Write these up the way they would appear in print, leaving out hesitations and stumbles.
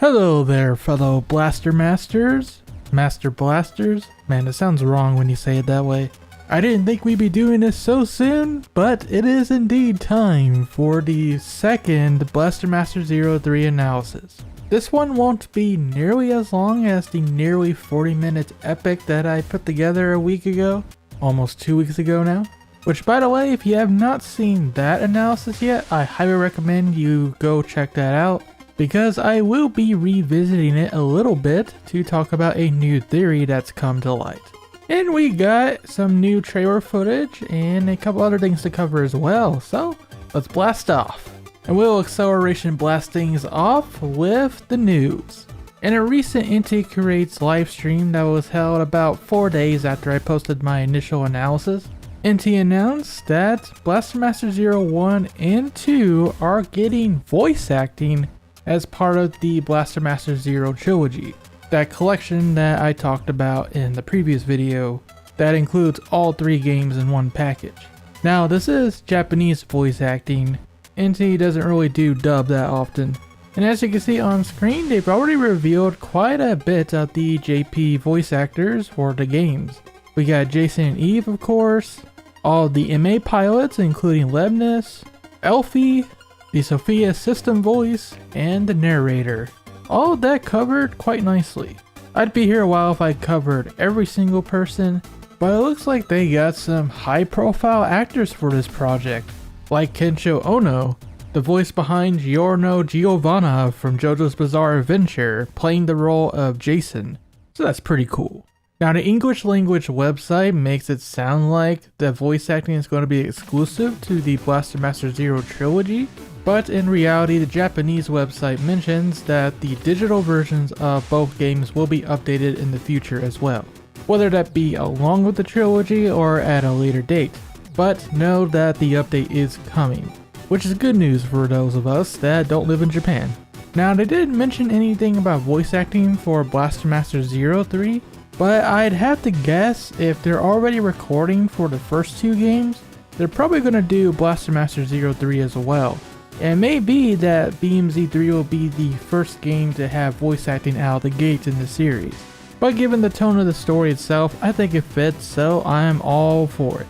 Hello there, fellow Blaster Masters. Master Blasters? Man, it sounds wrong when you say it that way. I didn't think we'd be doing this so soon, but it is indeed time for the second Blaster Master Zero 3 analysis. This one won't be nearly as long as the nearly 40-minute epic that I put together a week ago, almost 2 weeks ago now. Which, by the way, if you have not seen that analysis yet, I highly recommend you go check that out, because I will be revisiting it a little bit to talk about a new theory that's come to light. And we got some new trailer footage and a couple other things to cover as well, so let's blast off. And we'll acceleration blast things off with the news. In a recent Inti Creates livestream that was held about 4 days after I posted my initial analysis, Inti announced that Blaster Master Zero 1 and 2 are getting voice acting as part of the Blaster Master Zero Trilogy, that collection that I talked about in the previous video that includes all 3 games in one package. Now this is Japanese voice acting. Inti doesn't really do dub that often, and as you can see on screen, they've already revealed quite a bit of the JP voice actors for the games. We got Jason and Eve, of course, all the MA pilots including Lebnis, Elfie, the Sophia system voice, and the narrator. All of that covered quite nicely. I'd be here a while if I covered every single person, but it looks like they got some high profile actors for this project, like Kensho Ono, the voice behind Giorno Giovanna from JoJo's Bizarre Adventure, playing the role of Jason, so that's pretty cool. Now the English language website makes it sound like the voice acting is going to be exclusive to the Blaster Master Zero Trilogy, but in reality the Japanese website mentions that the digital versions of both games will be updated in the future as well, whether that be along with the trilogy or at a later date. But know that the update is coming, which is good news for those of us that don't live in Japan. Now they didn't mention anything about voice acting for Blaster Master Zero 3, but I'd have to guess if they're already recording for the first 2 games, they're probably going to do Blaster Master Zero 3 as well. And it may be that BMZ3 will be the first game to have voice acting out of the gate in the series. But given the tone of the story itself, I think it fits, so I'm all for it.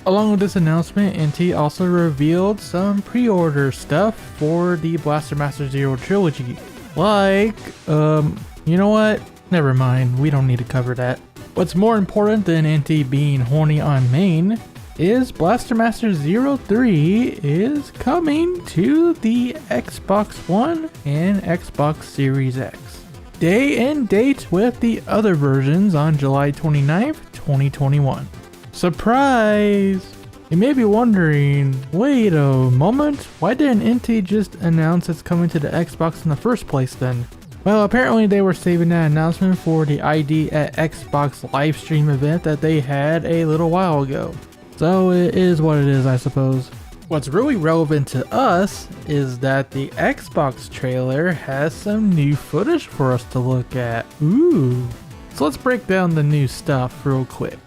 Along with this announcement, Inti also revealed some pre-order stuff for the Blaster Master Zero Trilogy. Like, you know what? Never mind, we don't need to cover that. What's more important than Inti being horny on main is Blaster Master Zero 3 is coming to the Xbox One and Xbox Series X. Day and date with the other versions on July 29th, 2021. Surprise! You may be wondering, wait a moment, why didn't Inti just announce it's coming to the Xbox in the first place then? Well, apparently they were saving that announcement for the ID at Xbox livestream event that they had a little while ago. So it is what it is, I suppose. What's really relevant to us is that the Xbox trailer has some new footage for us to look at. Ooh. So let's break down the new stuff real quick.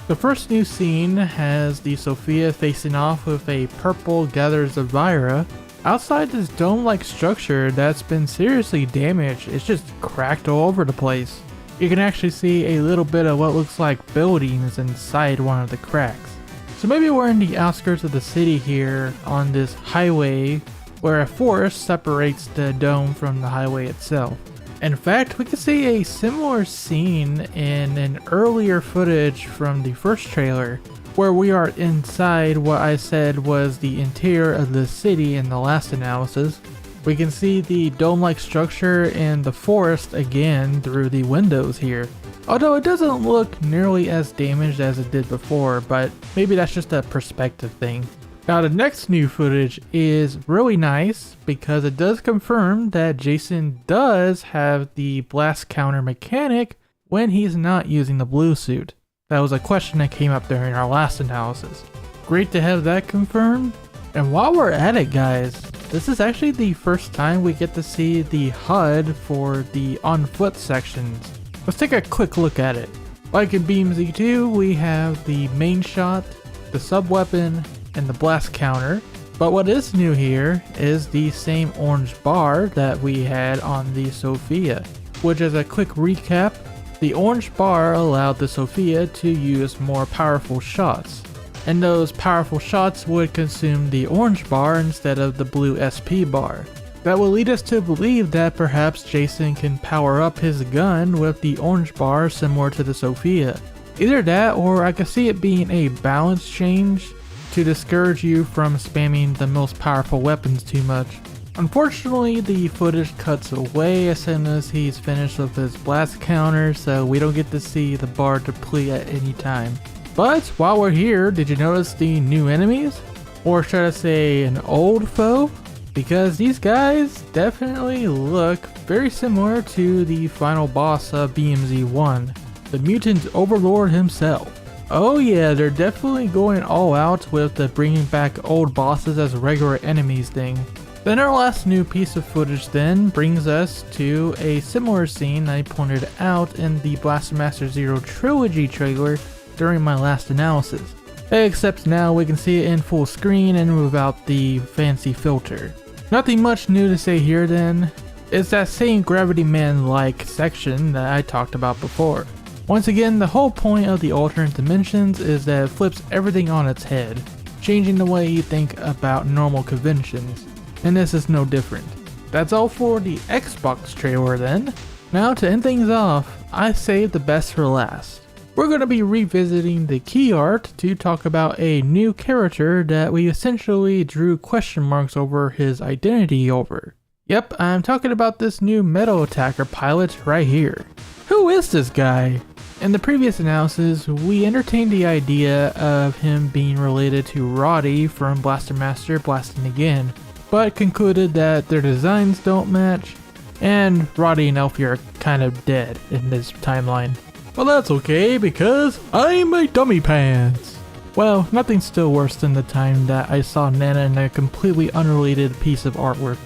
The first new scene has the Sophia facing off with a purple Gather Zavira outside this dome-like structure that's been seriously damaged. It's just cracked all over the place. You can actually see a little bit of what looks like buildings inside one of the cracks. So maybe we're in the outskirts of the city here on this highway where a forest separates the dome from the highway itself. In fact, we can see a similar scene in an earlier footage from the first trailer where we are inside what I said was the interior of the city in the last analysis. We can see the dome-like structure and the forest again through the windows here. Although it doesn't look nearly as damaged as it did before, but maybe that's just a perspective thing. Now the next new footage is really nice because it does confirm that Jason does have the blast counter mechanic when he's not using the blue suit. That was a question that came up during our last analysis. Great to have that confirmed. And while we're at it guys, this is actually the first time we get to see the HUD for the on foot sections. Let's take a quick look at it. Like in BMZ2, we have the main shot, the sub weapon, and the blast counter. But what is new here is the same orange bar that we had on the Sophia, which is a quick recap. The orange bar allowed the Sophia to use more powerful shots, and those powerful shots would consume the orange bar instead of the blue SP bar. That will lead us to believe that perhaps Jason can power up his gun with the orange bar similar to the Sophia. Either that, or I could see it being a balance change to discourage you from spamming the most powerful weapons too much. Unfortunately, the footage cuts away as soon as he's finished with his blast counter, so we don't get to see the bar deplete at any time. But while we're here, did you notice the new enemies? Or should I say an old foe? Because these guys definitely look very similar to the final boss of BMZ1, the mutant overlord himself. Oh yeah, they're definitely going all out with the bringing back old bosses as regular enemies thing. Then our last new piece of footage then brings us to a similar scene I pointed out in the Blaster Master Zero Trilogy trailer during my last analysis. Except now we can see it in full screen and without the fancy filter. Nothing much new to say here then. It's that same Gravity Man-like section that I talked about before. Once again, the whole point of the alternate dimensions is that it flips everything on its head, changing the way you think about normal conventions, and this is no different. That's all for the Xbox trailer then. Now to end things off, I saved the best for last. We're going to be revisiting the key art to talk about a new character that we essentially drew question marks over his identity over. Yep, I'm talking about this new Metal Attacker pilot right here. Who is this guy? In the previous analysis, we entertained the idea of him being related to Roddy from Blaster Master Blasting Again, but concluded that their designs don't match, and Roddy and Elfie are kind of dead in this timeline. Well, that's okay, because I'm a dummy pants! Well, nothing's still worse than the time that I saw Nana in a completely unrelated piece of artwork.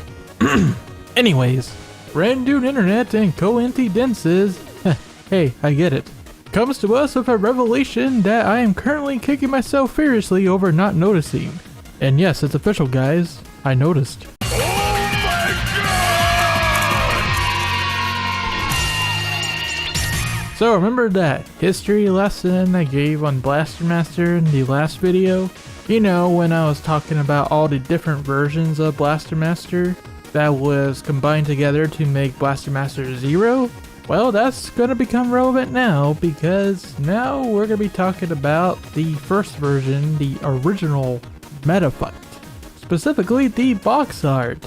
Anyways, brand new internet and coincidences, hey, I get it, comes to us with a revelation that I am currently kicking myself furiously over not noticing. And yes, it's official guys, I noticed. Oh my god! So remember that history lesson I gave on Blaster Master in the last video? You know, when I was talking about all the different versions of Blaster Master that was combined together to make Blaster Master Zero? Well, that's gonna become relevant now, because now we're gonna be talking about the first version, the original Metafight. Specifically the box art.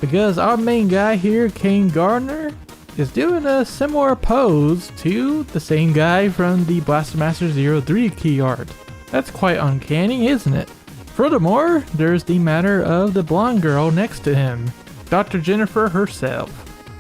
Because our main guy here, Kane Gardner, is doing a similar pose to the same guy from the Blaster Master Zero 3 key art. That's quite uncanny, isn't it? Furthermore, there's the matter of the blonde girl next to him, Dr. Jennifer herself.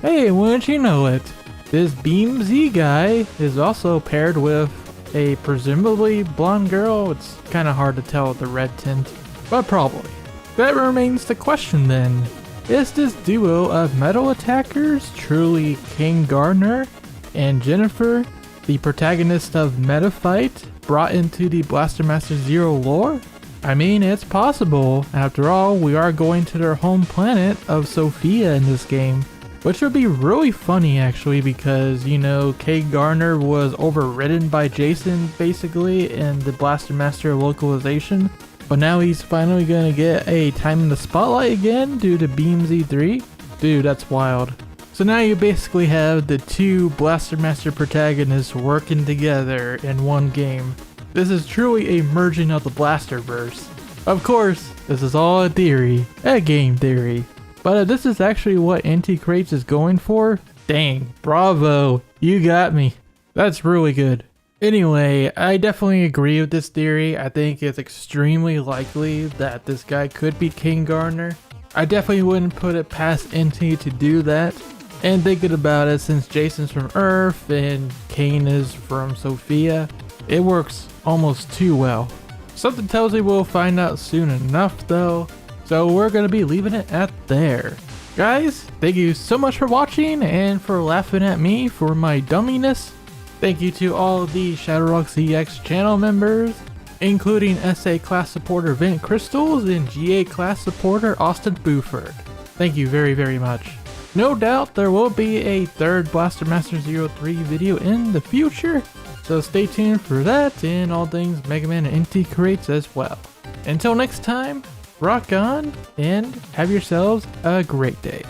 Hey, wouldn't you know it? This BMZ guy is also paired with a presumably blonde girl. It's kind of hard to tell with the red tint, but probably. That remains the question then. Is this duo of metal attackers truly King Gardner and Jennifer, the protagonist of Metafight, brought into the Blaster Master Zero lore? I mean, it's possible. After all, we are going to their home planet of Sophia in this game. Which would be really funny actually, because, you know, Kay Gardner was overridden by Jason basically in the Blaster Master localization. But now he's finally gonna get a time in the spotlight again due to BMZ3. Dude, that's wild. So now you basically have the two Blaster Master protagonists working together in one game. This is truly a merging of the Blasterverse. Of course, this is all a theory, a game theory. But if this is actually what Anti-Crates is going for, dang, bravo, you got me. That's really good. Anyway, I definitely agree with this theory. I think it's extremely likely that this guy could be King Gardner. I definitely wouldn't put it past Anti to do that. And thinking about it, since Jason's from Earth and Kane is from Sophia, it works almost too well. Something tells me we'll find out soon enough though. So we're going to be leaving it at there. Guys, thank you so much for watching and for laughing at me for my dumminess. Thank you to all of the ShadowRockZX channel members. including SA class supporter Vint Crystals and GA class supporter Austin Buford. Thank you very, very much. No doubt there will be a third Blaster Master Zero 3 video in the future, so stay tuned for that and all things Mega Man and NT Creates as well. Until next time, rock on and have yourselves a great day.